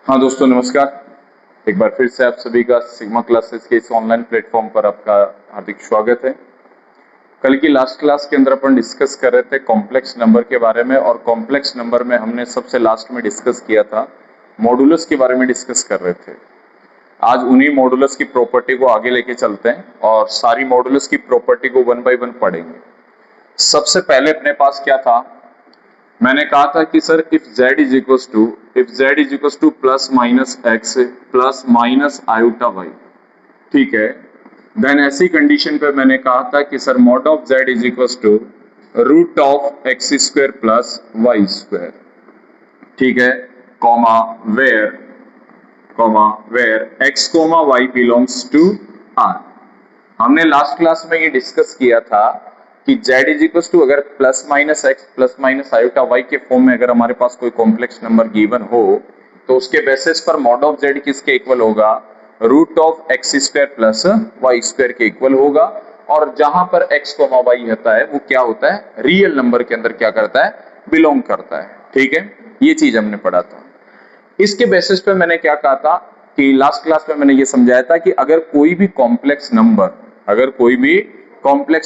हाँ दोस्तों नमस्कार। एक बार फिर से आप सभी का सिग्मा क्लासेस के इस ऑनलाइन प्लेटफॉर्म पर आपका हार्दिक स्वागत है। कल की लास्ट क्लास के अंदर अपन डिस्कस कर रहे थे कॉम्प्लेक्स नंबर के बारे में, और कॉम्प्लेक्स नंबर में हमने सबसे लास्ट में डिस्कस किया था मॉडुलस के बारे में डिस्कस कर रहे थे। आज उन्हीं मॉडुलस की प्रॉपर्टी को आगे लेके चलते हैं और सारी मॉडुलस की प्रॉपर्टी को वन बाय वन पढ़ेंगे। सबसे पहले अपने पास क्या था, मैंने कहा था कि sir if z is equal to plus minus x plus minus iota y, ठीक है। देन ऐसी कंडीशन पे मैंने कहा था कि sir mod of z is equal to root of x square plus y square, ठीक है, comma where x comma y belongs to R. हमने लास्ट क्लास में ये डिस्कस किया था कि z इज इक्वल टू अगर plus minus x plus minus iota y के फॉर्म में अगर हमारे पास कोई कॉम्प्लेक्स नंबर गिवन हो तो उसके बेसिस पर मॉड ऑफ z किसके इक्वल होगा, root of x square plus y square के इक्वल होगा। और जहां पर x कोमा वाई होता है वो क्या होता है, रियल नंबर के अंदर क्या करता है, बिलोंग करता है, ठीक है। ये चीज हमने पढ़ा था। इसके बेसिस पे मैंने क्या कहा था कि लास्ट क्लास में मैंने ये समझाया था कि अगर कोई भी कॉम्प्लेक्स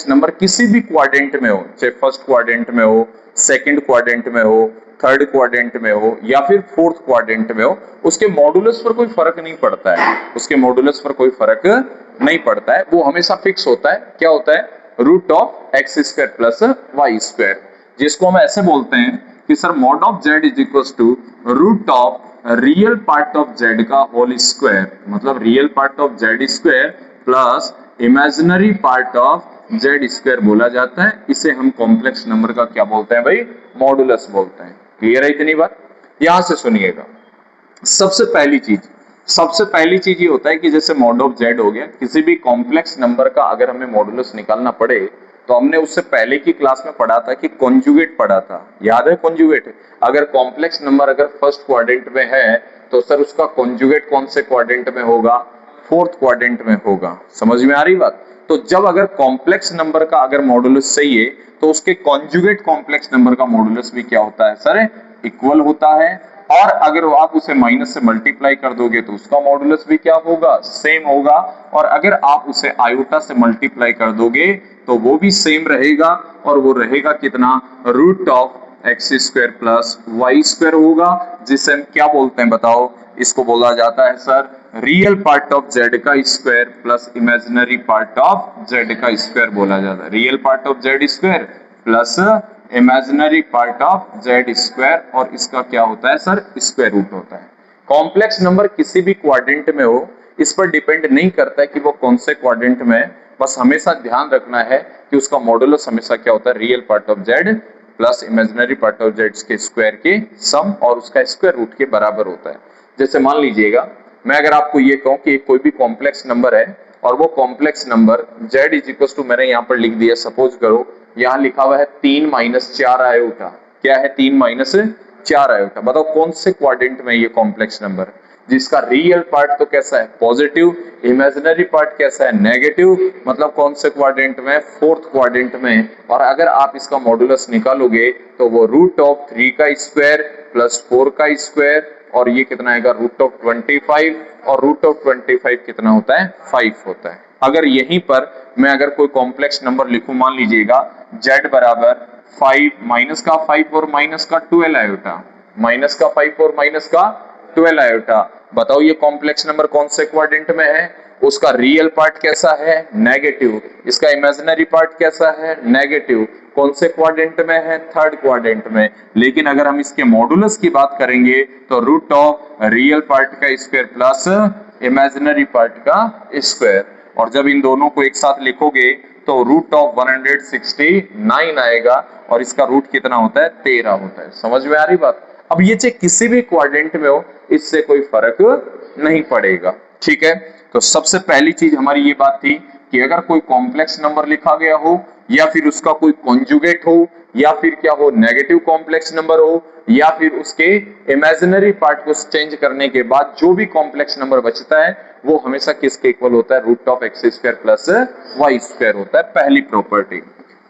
नंबर किसी भी क्वाड्रेंट में हो, चाहे फर्स्ट क्वाड्रेंट में हो, सेकंड क्वाड्रेंट में हो, थर्ड क्वाड्रेंट में हो या फिर फोर्थ क्वाड्रेंट में हो, उसके मॉडुलस पर कोई फर्क नहीं पड़ता है, वो हमेशा फिक्स होता है। क्या होता है, root of x square plus y square, जिसको हम ऐसे बोलते हैं कि sir mod of z is equal to root of real part of z का होल स्क्वायर, मतलब real part of z square plus imaginary part of z square बोला जाता है। इसे हम कॉम्प्लेक्स नंबर का क्या बोलते हैं भाई, मॉडुलस बोलते हैं। क्लियर है इतनी बात? यहां से सुनिएगा। सबसे पहली चीज ये होता है कि जैसे मॉड ऑफ z हो गया, किसी भी कॉम्प्लेक्स नंबर का अगर हमें मॉडुलस निकालना पड़े तो हमने उससे पहले की क्लास में पढ़ा था कि कॉन्जुगेट पढ़ा था, याद है कॉन्जुगेट। अगर कॉम्प्लेक्स नंबर अगर फर्स्ट क्वाड्रेंट में है तो सर उसका कॉन्जुगेट कौन से क्वाड्रेंट में होगा, फोर्थ क्वाड्रेंट में होगा। समझ में आ रही बात? तो जब अगर कॉम्प्लेक्स नंबर का अगर मॉडुलस सही है तो उसके कॉन्जुगेट कॉम्प्लेक्स नंबर का मॉडुलस भी क्या होता है सर, इक्वल होता है। और अगर आप उसे माइनस से मल्टीप्लाई कर दोगे तो उसका मॉडुलस भी क्या होगा, सेम होगा। और अगर आप उसे आयोटा से मल्टीप्लाई कर दोगे तो वो भी सेम रहेगा, और वो रहेगा कितना, root of x square plus y square होगा, जिसे हम क्या बोलते हैं बताओ, इसको बोला जाता है sir real part of z का square plus imaginary part of z का स्क्वायर बोला जाता है। Real part of z square plus imaginary part of z square, और इसका क्या होता है सर, स्क्वायर रूट होता है। कॉम्प्लेक्स नंबर किसी भी क्वाड्रेंट में हो, इस पर डिपेंड नहीं करता है कि वो कौन से क्वाड्रेंट में है, बस हमेशा ध्यान रखना है कि उसका मॉडुलस हमेशा क्या होता है, real part of z plus imaginary part of z के स्क्वायर के सम और उसका स्क्वायर रूट के बराबर होता है। जैसे मान लीजिएगा मैं अगर आपको ये कहूं कि कोई भी कॉम्प्लेक्स नंबर है और वो complex number z is equal to, मैंने यहाँ पर लिख दिया, सपोज करो यहाँ लिखा हुआ है 3 माइनस 4 आयोटा। क्या है, 3 माइनस 4 आयोटा। बताओ कौन से क्वाड्रेंट में ये कॉम्प्लेक्स नंबर, जिसका रियल पार्ट तो कैसा है, पॉजिटिव, इमेजिनरी पार्ट कैसा है, नेगेटिव, मतलब कौन से क्वाड्रेंट में, फोर्थ क्वाड्रेंट में। और अगर आप इसका मॉडुलस निकालोगे तो वो रूट ऑफ 3 का स्क्वायर प्लस 4 का स्क्वायर, और ये कितना आएगा, रूट ऑफ 25, और रूट ऑफ 25 कितना होता है, 5 होता है। अगर यहीं पर मैं अगर कोई कॉम्प्लेक्स नंबर लिखूं, मान लीजिएगा z बराबर 5 माइनस का 5 और माइनस का 12 आयोटा, माइनस का 5 और माइनस का 12 आयोटा। बताओ ये कॉम्प्लेक्स नंबर कौन से क्वाड्रेंट में है, उसका रियल पार्ट कैसा है, नेगेटिव, इसका इमेजिनरी पार्ट कैसा है, नेगेटिव, कौन से क्वाड्रेंट में है, थर्ड क्वाड्रेंट में। लेकिन अगर हम इसके मॉडुलस की बात करेंगे तो रूट ऑफ रियल पार्ट का स्क्वायर प्लस इमेजिनरी पार्ट का स्क्वायर, और जब इन दोनों को एक साथ लिखोगे तो रूट ऑफ 169 आएगा, और इसका रूट कितना होता है, 13 होता है। समझ में आ रही बात? अब ये चाहे किसी भी क्वाड्रेंट में हो, इससे कोई फर्क नहीं पड़ेगा, ठीक है। तो सबसे पहली चीज हमारी ये बात थी कि अगर कोई कॉम्प्लेक्स नंबर लिखा गया हो, या फिर उसका कोई कॉन्जुगेट हो, या फिर क्या हो, नेगेटिव कॉम्प्लेक्स नंबर हो, या फिर उसके इमेजिनरी पार्ट को चेंज करने के बाद जो भी कॉम्प्लेक्स नंबर बचता है वो हमेशा किसके इक्वल होता है, root of x square plus y square होता है। पहली प्रॉपर्टी।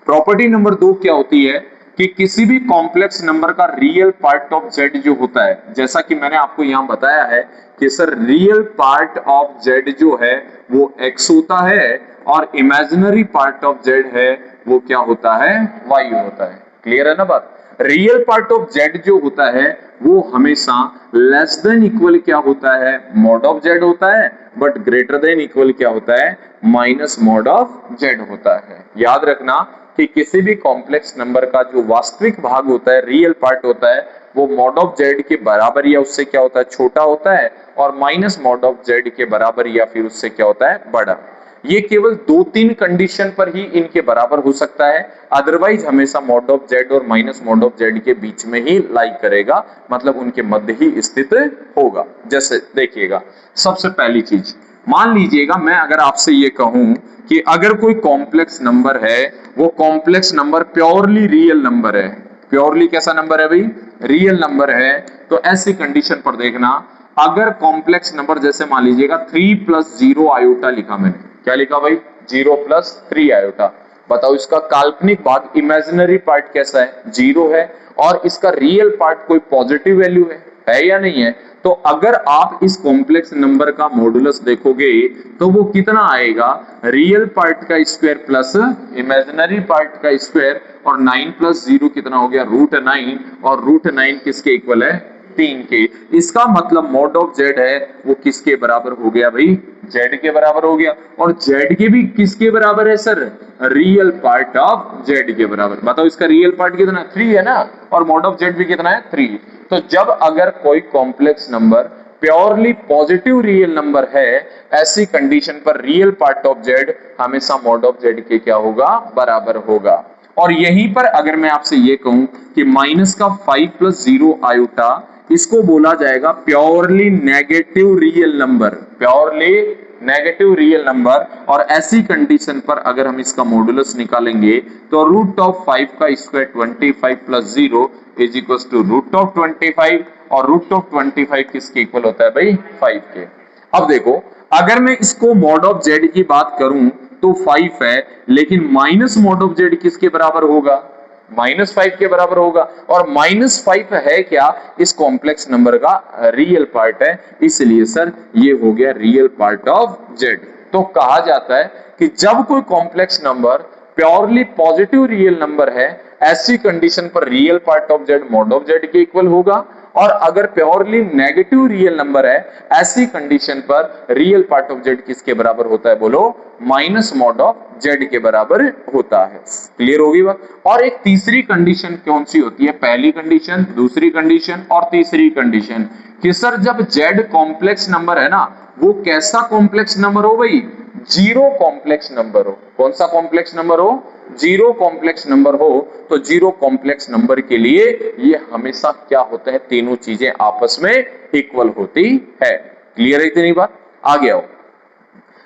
प्रॉपर्टी नंबर 2 क्या होती है कि किसी भी कॉम्प्लेक्स नंबर का रियल पार्ट ऑफ जेड जो होता है, जैसा कि मैंने आपको यहां बताया है कि sir real part of Z जो है वो एक्स होता है और इमेजिनरी पार्ट ऑफ जेड है वो क्या होता है, वाई होता है। क्लियर है ना बात। रियल पार्ट ऑफ जेड जो होता है वो हमेशा लेस देन इक्वल क्या होता है, मॉड ऑफ जेड होता है, बट ग्रेटर देन इक्वल क्या होता है, माइनस मॉड ऑफ जेड होता है। याद रखना कि किसी भी कॉम्प्लेक्स नंबर का जो वास्तविक भाग होता है, रियल पार्ट होता है, वो मॉड ऑफ जेड के बराबर या उससे क्या होता है, छोटा होता है, और माइनस मॉड ऑफ जेड के बराबर या फिर उससे क्या होता है, बड़ा। ये केवल 2-3 कंडीशन पर ही इनके बराबर हो सकता है, अदरवाइज हमेशा मॉड ऑफ जेड और माइनस मॉड ऑफ जेड के बीच में ही लाई करेगा, मतलब उनके मध्य ही स्थित होगा। जैसे देखिएगा, सबसे पहली चीज मान लीजिएगा, मैं अगर आपसे ये कहूं कि अगर कोई कॉम्प्लेक्स नंबर है, वो complex number purely real number है, प्योरली कैसा नंबर है भाई, रियल नंबर है, तो ऐसी कंडीशन पर देखना, अगर कॉम्प्लेक्स नंबर जैसे मान लीजिएगा 3 + 0 आयोटा लिखा मैंने, क्या लिखा भाई, 0 + 3 आयोटा, बताओ इसका काल्पनिक भाग इमेजिनरी पार्ट कैसा है, 0 है, और इसका रियल पार्ट कोई पॉजिटिव वैल्यू है या नहीं है। तो अगर आप इस कॉम्प्लेक्स नंबर का मॉडुलस देखोगे तो वो कितना आएगा, रियल पार्ट का स्क्वायर प्लस इमेजिनरी पार्ट का स्क्वायर, और 9 + 0 कितना हो गया, √9, और √9 किसके इक्वल है, 3 के। इसका मतलब मॉड ऑफ जेड है वो किसके बराबर हो गया भाई, जेड के बराबर हो गया, और जेड के भी किसके बराबर है sir, real part of Z के बराबर। बताओ इसका रियल पार्ट कितना, 3 है ना, और मॉड ऑफ जेड भी कितना है, 3। तो जब अगर कोई complex number purely positive real number है, ऐसी कंडीशन पर रियल पार्ट ऑफ जेड हमेशा मॉड ऑफ जेड के क्या होगा, बराबर होगा। और यहीं पर अगर मैं आपसे ये कहूं कि माइनस का 5 + 0 आयोटा, इसको बोला जाएगा purely negative real number, purely negative real number, और ऐसी कंडीशन पर अगर हम इसका मॉडुलस निकालेंगे तो √5 का स्क्वायर 25 + 0 इज इक्वल टू √25, और √25 किसके इक्वल होता है भाई, 5 के। अब देखो, अगर मैं इसको मॉड ऑफ जेड की बात करूं तो 5 है, लेकिन माइनस मॉड ऑफ जेड किसके बराबर होगा, -5 के बराबर होगा, और -5 है क्या, इस कॉम्प्लेक्स नंबर का रियल पार्ट है, इसलिए सर ये हो गया रियल पार्ट ऑफ जेड। तो कहा जाता है कि जब कोई complex number purely positive real number है, ऐसी कंडीशन पर real part of Z mod of Z के इक्वल होगा, और अगर प्योरली नेगेटिव रियल नंबर है, ऐसी कंडीशन पर रियल पार्ट ऑफ जेड किसके बराबर होता है, बोलो, माइनस मॉड ऑफ जेड के बराबर होता है। क्लियर होगी बात। और एक तीसरी कंडीशन कौन सी होती है, पहली कंडीशन, दूसरी कंडीशन और तीसरी कंडीशन, कि सर जब जेड कॉम्प्लेक्स नंबर है ना, वो कैसा कॉम्प्लेक्स नंबर हो भाई, जीरो कॉम्प्लेक्स नंबर हो। कौन सा कॉम्प्लेक्स नंबर हो, जीरो कॉम्प्लेक्स नंबर हो। तो जीरो कॉम्प्लेक्स नंबर के लिए ये हमेशा क्या होता है, तीनों चीजें आपस में इक्वल होती है। क्लियर है इतनी बात, आगे आओ।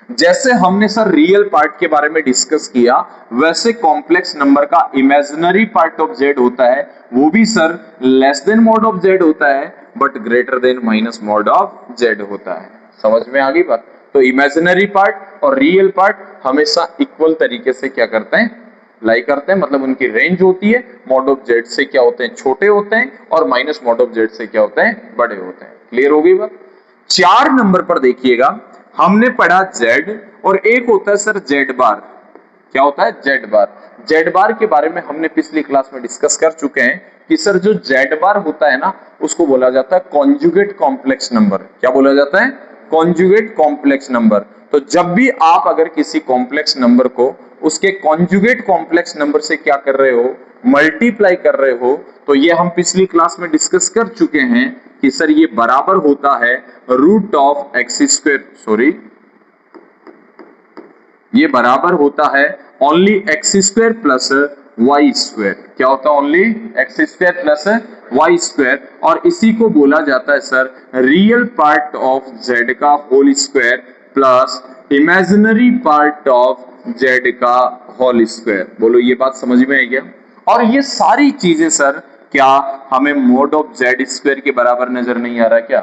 जैसे हमने सर रियल पार्ट के बारे में डिस्कस किया, वैसे कॉम्प्लेक्स नंबर का इमेजिनरी पार्ट ऑफ जेड होता है, वो भी sir less than mod of Z होता है, but greater than minus mod of Z होता है। समझ में आ गई बात। तो इमेजिनरी पार्ट और रियल पार्ट हमेशा इक्वल तरीके से क्या करते हैं, लाई करते हैं, मतलब उनकी रेंज होती है, मॉड ऑफ जेड से क्या होते हैं, छोटे होते हैं, और माइनस मॉड ऑफ जेड से क्या होते हैं, बड़े होते हैं। क्लियर हो गई बात। 4 नंबर पर देखिएगा, हमने पढ़ा जेड, और एक होता है सर जेड बार। क्या होता है, जेड बार। जेड बार के बारे में हमने पिछली क्लास में डिस्कस कर चुके हैं कि सर जो जेड बार होता है ना, उसको बोला जाता है कॉन्जुगेट कॉम्प्लेक्स नंबर। क्या बोला जाता है, कॉन्जुगेट कॉम्प्लेक्स नंबर। तो जब भी आप अगर किसी कॉम्प्लेक्स नंबर को उसके कॉन्जुगेट कॉम्प्लेक्स नंबर से क्या कर रहे हो, मल्टीप्लाई कर रहे हो, तो ये हम पिछली क्लास में डिस्कस कर चुके हैं कि सर ये बराबर होता है √x², सॉरी, ये बराबर होता है ओनली x² प्लस y²। क्या होता है, ओनली x² प्लस y², और इसी को बोला जाता है sir real part of z का whole square plus imaginary part of z का होल स्क्वायर। बोलो ये बात समझ में आई क्या। और ये सारी चीजें सर क्या हमें मोड ऑफ z² के बराबर नजर नहीं आ रहा क्या।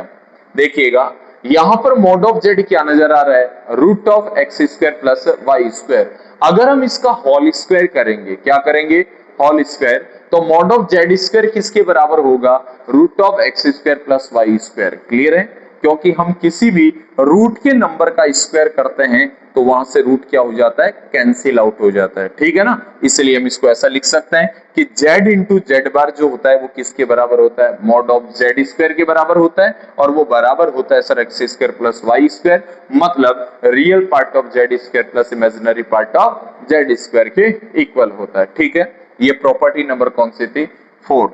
देखिएगा यहां पर मोड ऑफ जेड क्या नजर आ रहा है, √x² प्लस y²। अगर हम इसका होल स्क्वायर करेंगे, क्या करेंगे, होल स्क्वायर, तो मॉड ऑफ जेड स्क्वायर किसके बराबर होगा, root of x square plus y square. Clear है, क्योंकि हम किसी भी रूट के नंबर का स्क्वायर करते हैं तो वहां से रूट क्या हो जाता है, कैंसिल आउट हो जाता है। ठीक है ना, इसलिए हम इसको ऐसा लिख सकते हैं कि z इंटू जेड बार जो होता है वो किसके बराबर होता है, मॉड ऑफ जेड स्क्वायर के बराबर होता है, और वो बराबर होता है sir x square plus y square, मतलब real part of z square plus imaginary part of z square के इक्वल होता है। ठीक है, ये प्रॉपर्टी नंबर कौन सी थी, 4।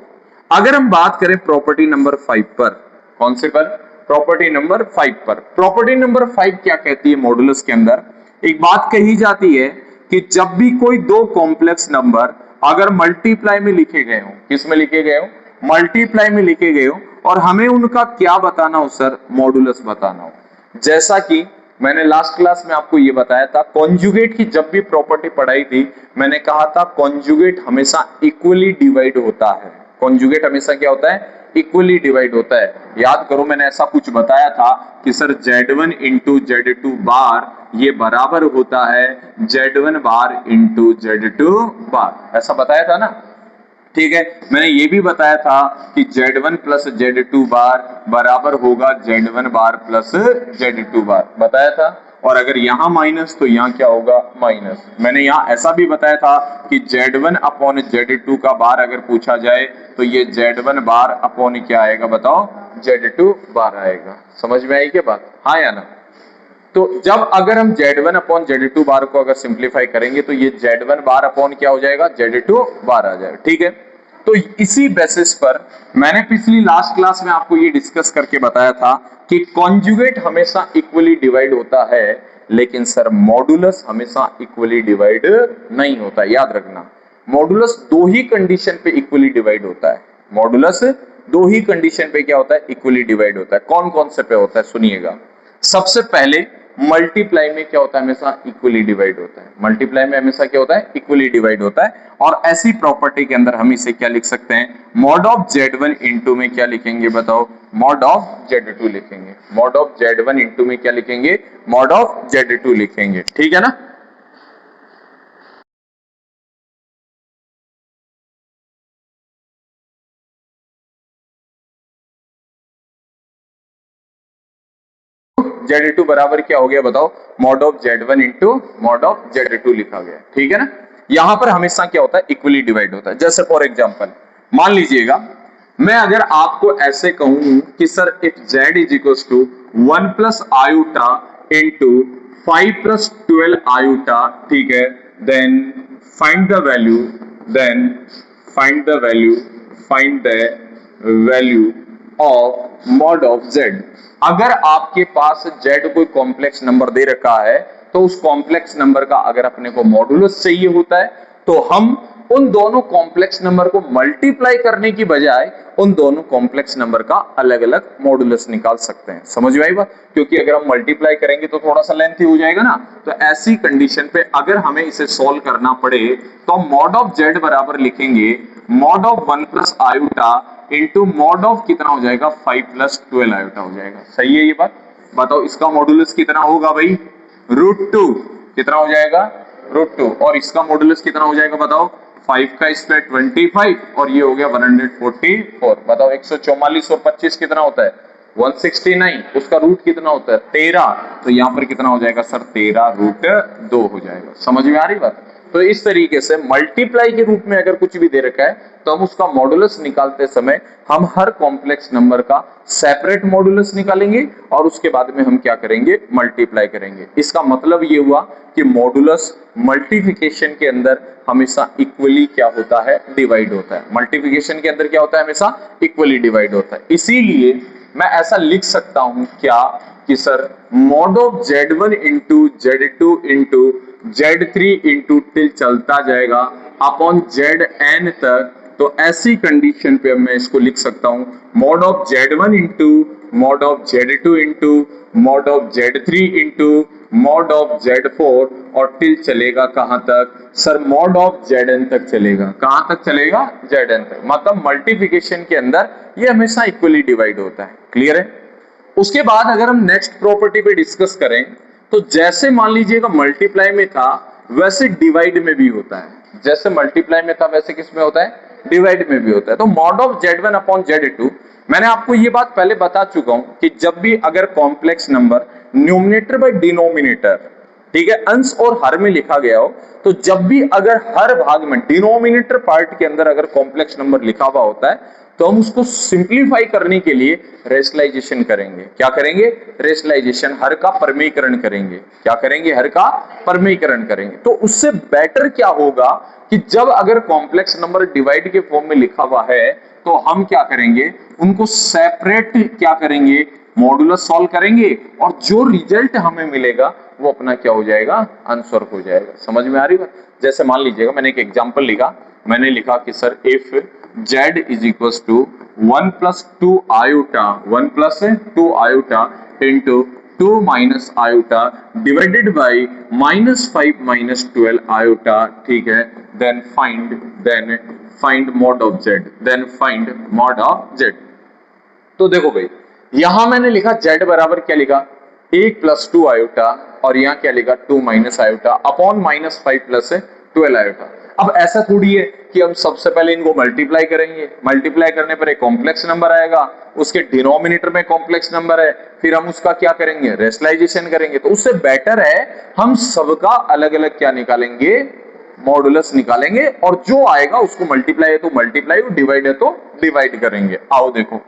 अगर हम बात करें प्रॉपर्टी नंबर 5 पर, कौन से पर, प्रॉपर्टी नंबर 5 पर। प्रॉपर्टी नंबर 5 क्या कहती है, मॉडुलस के अंदर एक बात कही जाती है कि जब भी कोई दो कॉम्प्लेक्स नंबर अगर मल्टीप्लाई में लिखे गए हो, किस में लिखे गए हो, मल्टीप्लाई में लिखे गए हो, और हमें उनका क्या बताना हो सर, मॉडुलस बताना हो। जैसा कि मैंने लास्ट क्लास में आपको ये बताया था, कॉन्जुगेट की जब भी प्रॉपर्टी पढ़ाई थी मैंने कहा था कॉन्जुगेट हमेशा इक्वली डिवाइड होता है। कॉन्जुगेट हमेशा क्या होता है, इक्वली डिवाइड होता है। याद करो मैंने ऐसा कुछ बताया था कि सर Z1 इंटू Z2 बार ये बराबर होता है Z1 बार इंटू Z2 बार, ऐसा बताया था ना। ठीक है, मैंने ये भी बताया था कि Z1 प्लस Z2 बार बराबर होगा Z1 बार प्लस Z2 बार, बताया था। और अगर यहाँ माइनस तो यहाँ क्या होगा, माइनस। मैंने यहाँ ऐसा भी बताया था कि Z1 अपॉन Z2 का बार अगर पूछा जाए तो ये Z1 बार अपॉन क्या आएगा, बताओ, Z2 बार आएगा। समझ में आई क्या बात, हाँ या ना। तो जब अगर हम Z1 अपॉन Z2 बार को अगर सिंप्लीफाई करेंगे तो ये Z1 बार अपॉन क्या हो जाएगा, Z2 बार आ जाएगा। ठीक है, तो इसी बेसिस पर मैंने पिछली लास्ट क्लास में आपको ये डिस्कस करके बताया था कि कॉन्जुगेट हमेशा इक्वली डिवाइड होता है, लेकिन सर मॉडुलस हमेशा इक्वली डिवाइड नहीं होता। याद रखना, मॉडुलस दो ही कंडीशन पे इक्वली डिवाइड होता है। मॉडुलस दो ही कंडीशन पे क्या होता है, इक्वली डिवाइड होता है। कौन कौन से पे होता है, सुनिएगा। सबसे पहले मल्टीप्लाई में क्या होता है, हमेशा इक्वली डिवाइड होता है। मल्टीप्लाई में हमेशा क्या होता है, इक्वली डिवाइड होता है। और ऐसी प्रॉपर्टी के अंदर हम इसे क्या लिख सकते हैं, मॉड ऑफ Z1 इंटू में क्या लिखेंगे, बताओ, मॉड ऑफ Z2 लिखेंगे। मॉड ऑफ Z1 इंटू में क्या लिखेंगे, मॉड ऑफ Z2 लिखेंगे। ठीक है ना। Z2 बराबर क्या हो गया, बताओ, mod of Z1 into mod of Z2 लिखा गया। ठीक है ना, यहां पर हमेशा क्या होता है, इक्वली डिवाइड होता है। जैसे फॉर एग्जांपल मान लीजिएगा मैं अगर आपको ऐसे कहूं कि sir if Z is equal to 1 plus iota into 5 plus 12 iota, ठीक है, then find the value, then find the value, find the value of mod of Z। अगर आपके पास Z कोई कॉम्प्लेक्स नंबर दे रखा है तो उस कॉम्प्लेक्स नंबर का अगर अपने को मॉडुलस चाहिए होता है तो हम उन दोनों कॉम्प्लेक्स नंबर को मल्टीप्लाई करने की बजाय उन दोनों कॉम्प्लेक्स नंबर का अलग अलग मॉडुलस निकाल सकते हैं। समझ में आई बात, क्योंकि अगर हम मल्टीप्लाई करेंगे तो थोड़ा सा लेंथी हो जाएगा ना। तो ऐसी कंडीशन पे अगर हमें इसे सॉल्व करना पड़े तो हम मॉड ऑफ Z बराबर लिखेंगे mod of 1 plus iota into mod of कितना हो जाएगा, 5 प्लस 12 आयोटा हो जाएगा। सही है ये बात, बताओ इसका मॉडुलस कितना होगा भाई, √2। कितना हो जाएगा, √2। और इसका मॉडुलस कितना हो जाएगा, बताओ, 5 का स्क्वायर 25 और ये हो गया 144। बताओ 144 और 25 कितना होता है, 169। उसका रूट कितना होता है, 13। तो यहाँ पर कितना हो जाएगा सर, 13√2 हो जाएगा। समझ में आ रही बात। तो इस तरीके से मल्टीप्लाई के रूप में अगर कुछ भी दे रखा है तो हम उसका मॉडुलस निकालते समय हम हर कॉम्प्लेक्स नंबर का सेपरेट मॉडुलस निकालेंगे और उसके बाद में हम क्या करेंगे, मल्टीप्लाई करेंगे। इसका मतलब ये हुआ कि मॉडुलस मल्टीप्लिकेशन के अंदर हमेशा इक्वली क्या होता है, डिवाइड होता है। मल्टीप्लिकेशन के अंदर क्या होता है, हमेशा इक्वली डिवाइड होता है। इसीलिए मैं ऐसा लिख सकता हूं क्या कि sir mod of Z1 into Z2 into Z3 into till चलता जाएगा अपॉन Zn तक। तो ऐसी कंडीशन पे मैं इसको लिख सकता हूं mod of Z1 into mod of Z2 into mod of Z3 into mod of Z4 और टिल चलेगा कहां तक सर, मॉड ऑफ Zn तक चलेगा। कहां तक चलेगा, Zn तक। मतलब मल्टीप्लिकेशन के अंदर ये हमेशा इक्वली डिवाइड होता है। क्लियर है। उसके बाद अगर हम नेक्स्ट प्रॉपर्टी पे डिस्कस करें तो जैसे मान लीजिएगा मल्टीप्लाई में था वैसे डिवाइड में भी होता है। जैसे मल्टीप्लाई में था वैसे किस में होता है, डिवाइड में भी होता है। तो mod of Z1 upon Z2, मैंने आपको ये बात पहले बता चुका हूं कि जब भी अगर complex number numerator by denominator, ठीक है, अंश और हर में लिखा गया हो, तो जब भी अगर हर भाग में डिनोमिनेटर पार्ट के अंदर अगर कॉम्प्लेक्स नंबर लिखा हुआ होता है, तो हम उसको सिंप्लीफाई करने के लिए रेशनलाइजेशन करेंगे। क्या करेंगे? रेशनलाइजेशन, हर का परमीकरण करेंगे। क्या करेंगे? हर का परमीकरण करेंगे। तो उससे बेटर क्या होगा कि जब अगर कॉम्प्लेक्स नंबर डिवाइड के फॉर्म में लिखा हुआ है, तो हम क्या करेंगे, उनको सेपरेट क्या करेंगे, मॉडुलस सॉल्व करेंगे, और जो रिजल्ट हमें मिलेगा वो अपना क्या हो जाएगा, आंसर हो जाएगा। समझ में आ रही बात? जैसे मान लीजिएगा मैंने एक एग्जांपल लिखा, मैंने लिखा कि sir if z is equal to 1 plus 2 iota 1 plus 2 iota into 2 minus iota divided by minus 5 minus 12 iota, ठीक है, then find mod of z, then find mod of z। तो देखो भाई, यहां मैंने लिखा z बराबर क्या लिखा, 1 प्लस 2 आयोटा, और यहां क्या लिखा 2 minus iota upon minus 5 plus 12 iota. अब ऐसा थोड़ी है कि हम सबसे पहले इनको मल्टीप्लाई करेंगे, मल्टीप्लाई करने पर एक कॉम्प्लेक्स नंबर आएगा, उसके डिनोमिनेटर में कॉम्प्लेक्स नंबर है, फिर हम उसका क्या करेंगे, रेशनलाइजेशन करेंगे। तो उससे बेटर है हम सबका अलग अलग क्या निकालेंगे, मॉडुलस निकालेंगे, और जो आएगा उसको मल्टीप्लाई है तो मल्टीप्लाई, डिवाइड है तो डिवाइड करेंगे। आओ देखो,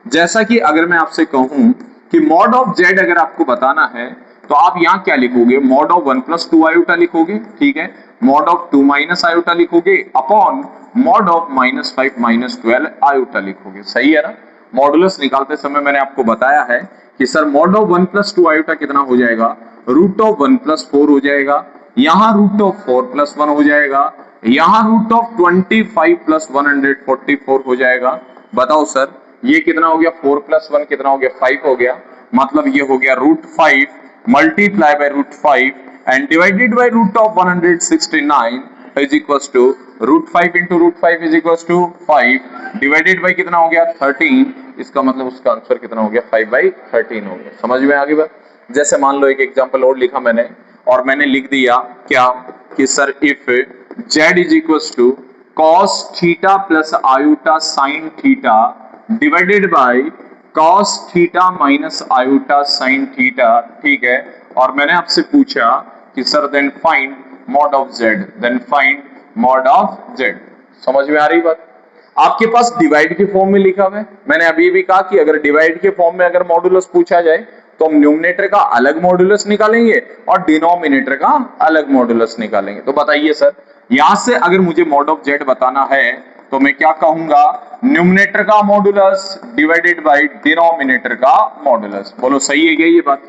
जैसा कि अगर मैं आपसे कहूं कि मॉड ऑफ z अगर आपको बताना है, तो आप यहां क्या लिखोगे, मॉड ऑफ 1 प्लस 2 आयोटा लिखोगे, ठीक है, मॉड ऑफ 2 माइनस आयोटा लिखोगे upon mod of minus 5 minus 12 iota लिखोगे। सही है ना? मॉडुलस निकालते समय मैंने आपको बताया है कि sir mod of 1 plus 2 iota कितना हो जाएगा, रूट ऑफ 1 प्लस 4 हो जाएगा, यहां रूट ऑफ 4 प्लस 1 हो जाएगा, यहां रूट ऑफ 25 प्लस 144 हो जाएगा। बताओ सर ये कितना हो गया, 4 प्लस 1 कितना हो गया, 5 हो गया, मतलब ये हो गया root 5 multiply by root 5 and divided by root of 169 is equals to root 5 into root 5 is equals to 5 divided by कितना हो गया 13। इसका मतलब उसका आंसर कितना हो गया, 5/13 हो गया। समझ में आ गई बात? जैसे मान लो एक एग्जांपल और लिखा मैंने, और मैंने लिख दिया क्या कि sir if z is equals to cos theta plus iota sin theta divided by cos theta minus iota sin theta, ठीक है, और मैंने आपसे पूछा कि sir then find mod of z, then find mod of z। समझ में आ रही बात? आपके पास डिवाइड के फॉर्म में लिखा हुआ है, मैंने अभी भी कहा कि अगर डिवाइड के फॉर्म में अगर मॉडुलस पूछा जाए तो हम न्यूमरेटर का अलग मॉडुलस निकालेंगे और डिनोमिनेटर का अलग मॉडुलस निकालेंगे। तो बताइए सर, यहां से अगर मुझे मॉड ऑफ z बताना है तो मैं क्या कहूंगा, न्यूमरेटर का मॉडुलस डिवाइडेड बाय डिनोमिनेटर का मॉडुलस। बोलो सही है क्या ये बात?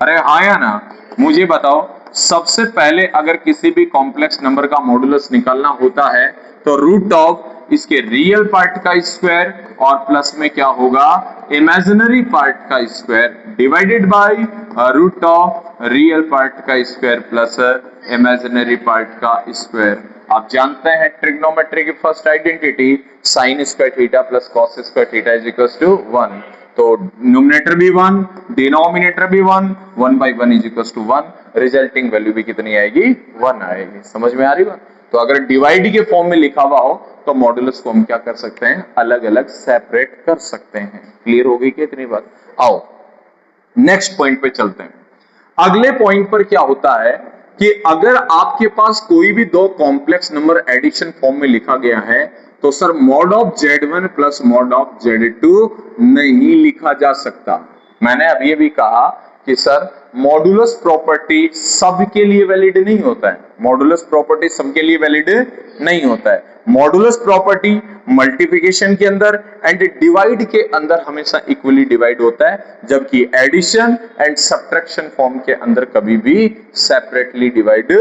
अरे हाँ या ना? मुझे बताओ, सबसे पहले अगर किसी भी कॉम्प्लेक्स नंबर का मॉडुलस निकालना होता है तो रूट ऑफ इसके रियल पार्ट का स्क्वायर और प्लस में क्या होगा, इमेजिनरी पार्ट का square divided by root of real part का स्क्वायर प्लस इमेजिनरी पार्ट का स्क्वायर। आप जानते हैं ट्रिग्नोमेट्री की first identity sine square theta plus cos square theta is equal to 1। तो न्यूमरेटर भी 1, डिनोमिनेटर भी 1, 1/1 is equal to 1, resulting value भी कितनी आएगी, 1 आएगी। समझ में आ रही बात? तो अगर डिवाइड के फॉर्म में लिखा हुआ हो तो मॉडुलस को हम क्या कर सकते हैं, अलग अलग सेपरेट कर सकते हैं। क्लियर हो गई क्या इतनी बात? आओ नेक्स्ट पॉइंट पे चलते हैं। अगले पॉइंट पर क्या होता है कि अगर आपके पास कोई भी दो कॉम्प्लेक्स नंबर एडिशन फॉर्म में लिखा गया है तो sir mod of Z1 plus mod of Z2 नहीं लिखा जा सकता। मैंने अभी भी कहा कि सर मॉडुलस प्रॉपर्टी सबके लिए वैलिड नहीं होता है, मॉडुलस प्रॉपर्टी सबके लिए वैलिड नहीं होता है। मॉडुलस प्रॉपर्टी मल्टीप्लिकेशन के अंदर एंड डिवाइड के अंदर हमेशा इक्वली डिवाइड होता है, जबकि एडिशन एंड सब्ट्रैक्शन फॉर्म के अंदर कभी भी सेपरेटली डिवाइड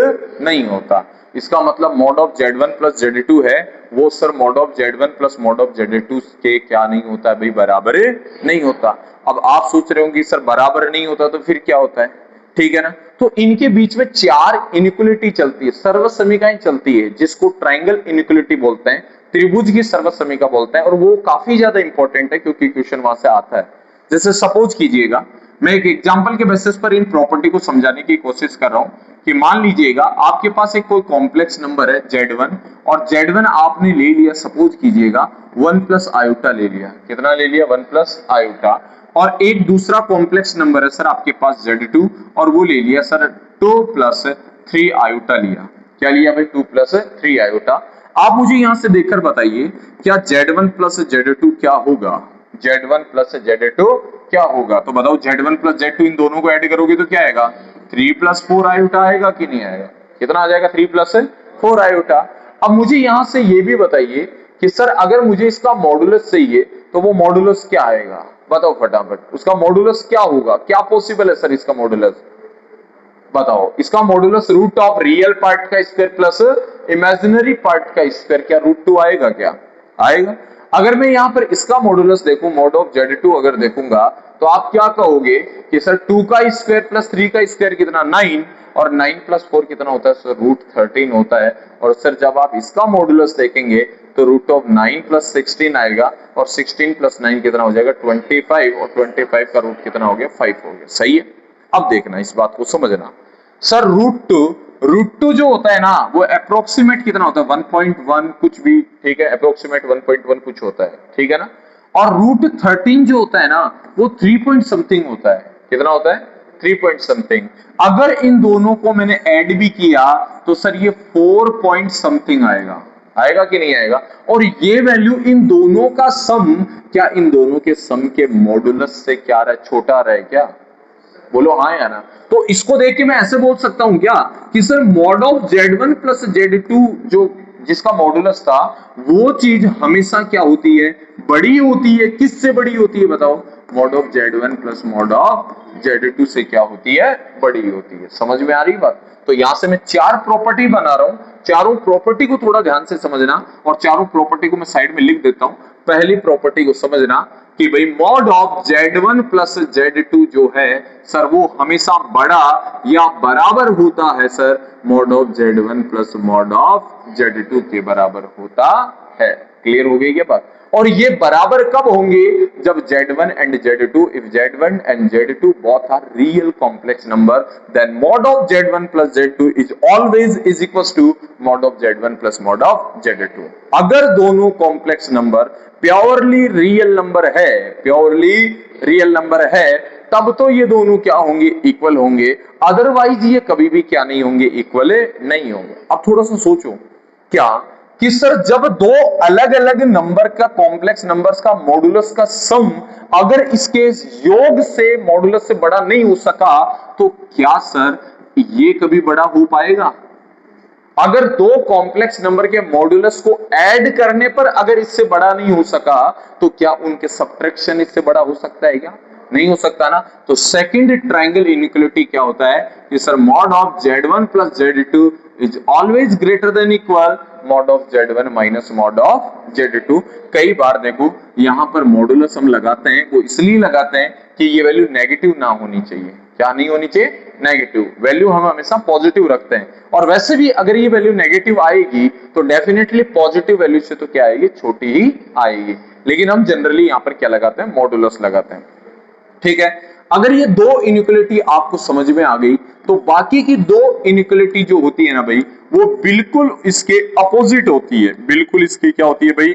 नहीं होता। इसका मतलब mod of Z1 plus Z2 है, वो sir mod of Z1 plus mod of Z2 के क्या नहीं होता भाई, बराबर नहीं होता। अब आप सोच रहे हो कि सर बराबर नहीं होता तो फिर क्या होता है, ठीक है ना? तो इनके बीच में चार इनइक्वालिटी चलती है, सर्वत समीकरण चलती है, जिसको ट्रायंगल इनइक्वालिटी बोलते हैं, त्रिभुज की सर्वत समीकरण बोलते हैं, और वो काफी ज्यादा इंपॉर्टेंट है क्योंकि क्वेश्चन वहां से आता है। जैसे सपोज कीजिएगा, मैं एक एग्जांपल के बेसिस पर इन प्रॉपर्टी को समझाने की कोशिश कर रहा हूं कि मान लीजिएगा आपके पास एक कोई कॉम्प्लेक्स नंबर है Z1 और Z1 आपने ले लिया, सपोज कीजिएगा 1 प्लस आयोटा ले लिया। कितना ले लिया? 1 प्लस आयोटा। और एक दूसरा कॉम्प्लेक्स नंबर है सर आपके पास Z2 और वो ले लिया सर 2 प्लस 3 आयोटा लिया। क्या लिया भाई? 2 प्लस 3 आयोटा। आप मुझे यहां से देखकर बताइए क्या Z1 प्लस Z2 क्या होगा? Z1 प्लस Z2 क्या होगा? तो बताओ Z1 प्लस Z2 इन दोनों को ऐड करोगे तो क्या आएगा? 3 प्लस 4 आयोटा आएगा कि नहीं आएगा? कितना आ जाएगा? 3 प्लस 4 आयोटा। अब मुझे यहां से ये भी बताइए कि सर अगर मुझे इसका मॉडुलस चाहिए तो वो मॉडुलस क्या आएगा? बताओ फटाफट, उसका मॉडुलस क्या होगा? क्या पॉसिबल है सर इसका मॉडुलस? बताओ। इसका modulus root of real part का स्क्वायर प्लस इमेजिनरी पार्ट का स्क्वायर, क्या रूट 2 आएगा? क्या आएगा? अगर मैं यहां पर इसका मॉडुलस देखूं, मॉड ऑफ Z2 अगर देखूंगा तो आप क्या कहोगे कि सर 2 का स्क्वायर प्लस 3 का स्क्वायर कितना? 9, और 9 प्लस 4 कितना होता है सर? रूट 13 होता है। और सर जब आप इसका मॉडुलस देखेंगे तो रूट ऑफ 9 प्लस 16 आएगा और 16 प्लस 9 कितना हो जाएगा? 25, और 25 का रूट कितना हो गया? 5 हो गया। सही है। अब देखना, इस बात को समझना सर, रूट टू जो होता है ना वो अप्रोक्सीमेट कितना होता है? 1.1 कुछ भी, ठीक है, अप्रोक्सीमेट 1.1 कुछ होता है, ठीक है ना। और रूट 13 जो होता है ना वो 3 पॉइंट समथिंग होता है। कितना होता है? 3 पॉइंट समथिंग। अगर इन दोनों को मैंने ऐड भी किया तो सर ये 4 पॉइंट समथिंग आएगा। आएगा कि नहीं आएगा? और ये वैल्यू इन दोनों का सम, क्या इन दोनों के सम के मॉडुलस से क्या रहा? छोटा रहे क्या? बोलो हाँ या ना। तो इसको देख के मैं ऐसे बोल सकता हूं क्या कि sir mod of Z1 plus Z2 जो जिसका मॉडुलस था वो चीज हमेशा क्या होती है? बड़ी होती है। किससे बड़ी होती है बताओ? Mod of Z1 plus mod of Z2 से क्या होती है? बड़ी होती है। समझ में आ रही बात? तो यहां से मैं 4 प्रॉपर्टी बना रहा हूं, चारों प्रॉपर्टी को थोड़ा ध्यान से समझना और चारों प्रॉपर्टी को मैं साइड में लिख देता हूं। पहली प्रॉपर्टी को समझना कि भाई mod of Z1 plus Z2 जो है सर वो हमेशा बड़ा या बराबर होता है sir mod of Z1 plus mod of Z2 के बराबर होता है। क्लियर हो गई ये बात? और ये बराबर कब होंगे? जब Z1 and Z2, if Z1 and Z2 both are real complex number, then mod of Z1 plus Z2 is always is equals to mod of Z1 plus mod of Z2। अगर दोनों complex number purely real number है, purely real number है, तब तो ये दोनों क्या होंगे? इक्वल होंगे। अदरवाइज ये कभी भी क्या नहीं होंगे? इक्वल नहीं होंगे। अब थोड़ा सा सोचो क्या कि सर जब दो अलग अलग नंबर का कॉम्प्लेक्स नंबर्स का मॉडुलस का सम अगर इसके योग से मॉडुलस से बड़ा नहीं हो सका तो क्या सर ये कभी बड़ा हो पाएगा? अगर दो कॉम्प्लेक्स नंबर के मॉडुलस को ऐड करने पर अगर इससे बड़ा नहीं हो सका तो क्या उनके सब्ट्रैक्शन इससे बड़ा हो सकता है? क्या नहीं हो सकता ना। तो सेकंड ट्रायंगल इनइक्वालिटी क्या होता है कि sir mod of Z1 plus Z2 is always greater than equal mod of Z1 minus mod of Z2। कई बार देखो यहां पर मॉडुलस हम लगाते हैं, वो इसलिए लगाते हैं कि ये वैल्यू नेगेटिव ना होनी चाहिए। क्या नहीं होनी चाहिए? नेगेटिव वैल्यू हम हमेशा पॉजिटिव रखते हैं। और वैसे भी अगर ये वैल्यू नेगेटिव आएगी तो डेफिनेटली पॉजिटिव वैल्यू से तो क्या आएगी? छोटी ही आएगी। लेकिन हम जनरली यहां पर क्या लगाते हैं? मॉडुलस लगाते हैं। ठीक है। अगर ये दो इनइक्वालिटी आपको समझ में आ गई तो बाकी की दो इनइक्वालिटी जो होती है ना भाई वो बिल्कुल इसके अपोजिट होती है। बिल्कुल इसकी क्या होती है भाई?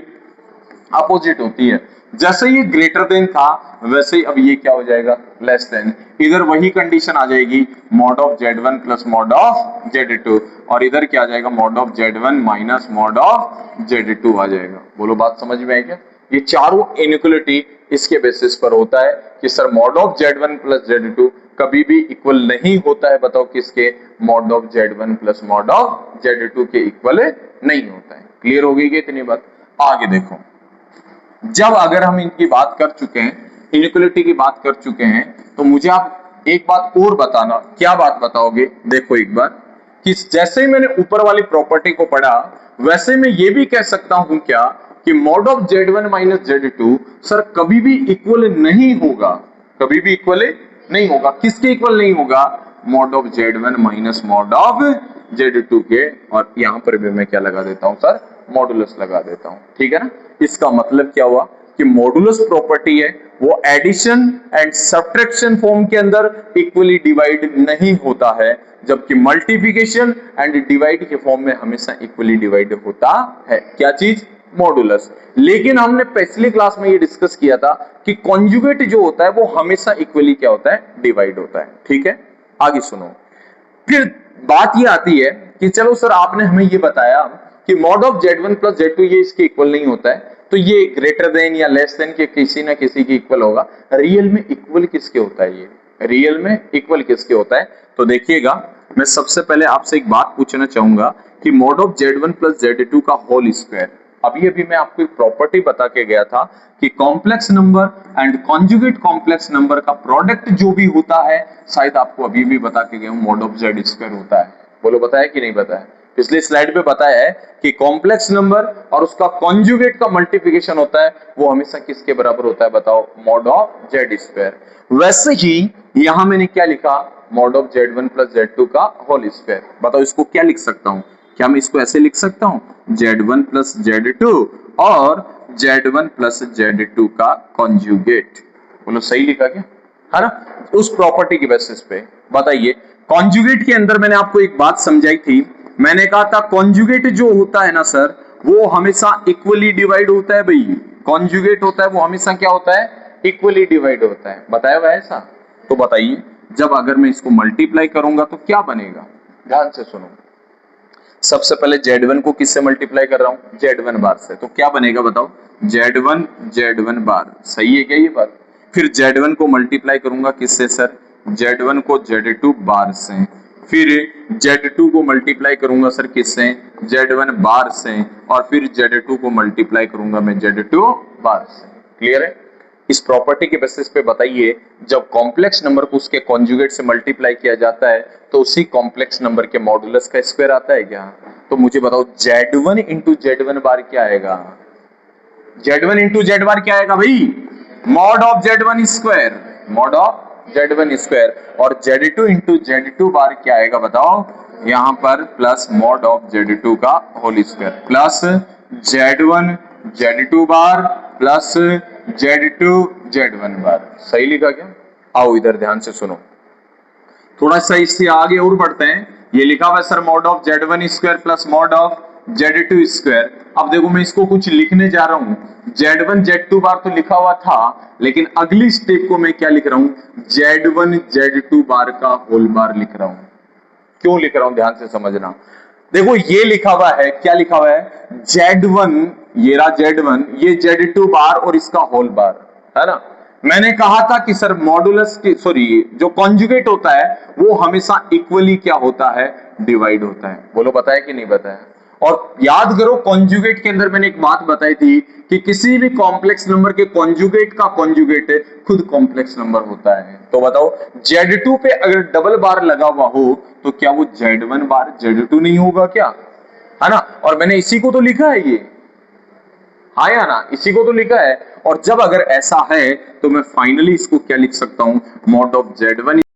अपोजिट होती है। जैसे ये ग्रेटर देन था वैसे ही अब ये क्या हो जाएगा? Less than. इधर वही कंडीशन आ जाएगी mod of Z1 plus mod of Z2 और इधर क्या आ जाएगा? Mod of Z1 minus mod of Z2 आ जाएगा। बोलो बात समझ में आई क्या? ये चारों इनइक्वालिटी इसके बेसिस पर होता है कि sir mod of Z1 plus Z2 कभी भी इक्वल नहीं होता है। बताओ किसके? Mod of Z1 plus mod of Z2 के इक्वल नहीं होता है। क्लियर हो गई क्या इतनी बात? आगे देखो, जब अगर हम इनकी बात कर चुके हैं, इनइक्वालिटी की बात कर चुके हैं, तो मुझे आप एक बात और बताना। क्या बात बताओगे? देखो एक बार कि जैसे ही मैंने ऊपर वाली प्रॉपर्टी को पढ़ा वैसे मैं ये भी कह सकता हूं क्या कि mod of Z1 minus Z2 sir कभी भी इक्वल नहीं होगा। कभी भी इक्वल नहीं होगा। किसके इक्वल नहीं होगा? Mod of Z1 minus mod of Z2 के। और यहां पर भी मैं क्या लगा देता हूं सर? मॉडुलस लगा देता हूं। ठीक है ना। इसका मतलब क्या हुआ कि मॉडुलस प्रॉपर्टी है वो एडिशन एंड सब्ट्रैक्शन फॉर्म के अंदर इक्वली डिवाइड नहीं होता है, जबकि मल्टीप्लिकेशन एंड डिवाइड के फॉर्म में हमेशा इक्वली डिवाइड होता है। क्या चीज? मॉडुलस। लेकिन हमने पिछली क्लास में ये डिस्कस किया था कि कॉन्जुगेट जो होता है वो हमेशा इक्वली क्या होता है? डिवाइड होता है। ठीक है, आगे सुनो। फिर बात ये आती है कि चलो सर आपने हमें ये बताया कि mod of Z1 plus Z2 ये इसके इक्वल नहीं होता है, तो ये ग्रेटर देन या लेस देन के किसी ना किसी के इक्वल होगा। रियल में इक्वल किसके होता है? ये रियल में इक्वल किसके होता है? तो देखिएगा, मैं सबसे पहले आपसे एक बात पूछना चाहूंगा कि mod of Z1 plus Z2 का होल स्क्वायर, अभी अभी मैं आपको एक प्रॉपर्टी बता के गया था कि complex number and conjugate complex number का प्रोडक्ट जो भी होता है, शायद आपको अभी भी बता के गया हूं, मॉड ऑफ Z स्क्वायर होता है। बोलो बताया कि नहीं बताया? पिछली स्लाइड पे बताया है कि कॉम्प्लेक्स नंबर और उसका कॉन्जुगेट का मल्टीप्लिकेशन होता है वो हमेशा किसके बराबर होता है? बताओ, मॉड ऑफ Z स्क्वायर। वैसे ही यहां मैंने क्या लिखा? Mod of Z1 plus Z2 का होल स्क्वायर। बताओ इसको क्या लिख सकता हूं? क्या मैं इसको ऐसे लिख सकता हूं? Z1 प्लस Z2 और Z1 प्लस Z2 का कॉन्जुगेट। बोलो सही लिखा क्या? है ना? उस प्रॉपर्टी की बेसिस पे बताइए। कॉन्जुगेट के अंदर मैंने आपको एक बात समझाई थी, मैंने कहा था कॉन्जुगेट जो होता है ना सर, वो हमेशा इक्वली डिवाइड होता है। भाई कॉन्जुगेट होता है वो हमेशा क्या होता है? इक्वली डिवाइड होता है। बताया हुआ ऐसा? तो बताइए, जब अगर मैं इसको मल्टीप्लाई करूंगा तो क्या बनेगा? ध्यान से सुनो। सबसे पहले Z1 को किससे मल्टीप्लाई कर रहा हूं? Z1 बार से। तो क्या बनेगा बताओ? Z1 bar. सही है क्या ये बात? फिर Z1 को मल्टीप्लाई करूंगा किससे सर? Z1 को Z2 बार से। फिर Z2 को मल्टीप्लाई करूंगा सर किससे? Z1 बार से। और फिर Z2 को मल्टीप्लाई करूंगा मैं Z2 बार से। क्लियर है? इस प्रॉपर्टी के बेसिस पे बताइए, जब कॉम्प्लेक्स नंबर को उसके कॉन्जुगेट से मल्टीप्लाई किया जाता है तो उसी कॉम्प्लेक्स नंबर के मॉडुलस का स्क्वायर आता है क्या? तो मुझे बताओ Z1 इंटू Z1 बार क्या आएगा? Z1 इंटू Z बार क्या आएगा भाई? Mod of Z1 square. Mod of Z1 square. और Z2 इंटू Z2 बार क्या आएगा बताओ? यहां पर प्लस मॉड ऑफ Z2 का whole square plus Z1 Z2 bar plus Z2 Z1 bar. सही लिखा क्या? आओ इधर ध्यान से सुनो, थोड़ा सा इससे आगे और बढ़ते हैं। ये लिखा हुआ है sir mod of Z1 square plus mod of Z2 square. अब देखो मैं इसको कुछ लिखने जा रहा हूं, Z1 Z2 बार तो लिखा हुआ था, लेकिन अगली स्टेप को मैं क्या लिख रहा हूं? Z1 Z2 बार का होल बार लिख रहा हूं। क्यों लिख रहा हूं? ध्यान से समझना। देखो ये लिखा हुआ है, क्या लिखा हुआ है? Z1, ये रहा Z1, ये Z2 बार और इसका होल बार, है ना? मैंने कहा था कि सर मॉडुलस की सॉरी जो कॉन्जुगेट होता है वो हमेशा इक्वली क्या होता है? डिवाइड होता है। बोलो बताया कि नहीं बताया? और याद करो कॉन्जुगेट के अंदर मैंने एक बात बताई थी कि किसी भी कॉम्प्लेक्स नंबर के कॉन्जुगेट का कॉन्जुगेट खुद कॉम्प्लेक्स नंबर होता है। तो बताओ Z2 पे अगर डबल बार लगा हुआ हो तो क्या वो Z1 बार Z2 नहीं होगा क्या? है ना? और मैंने इसी को तो लिखा है ये, हाँ या ना? इसी को तो लिखा है। और जब अगर ऐसा है तो मैं फाइनली इसको क्या लिख सकता हूं? Mod of Z1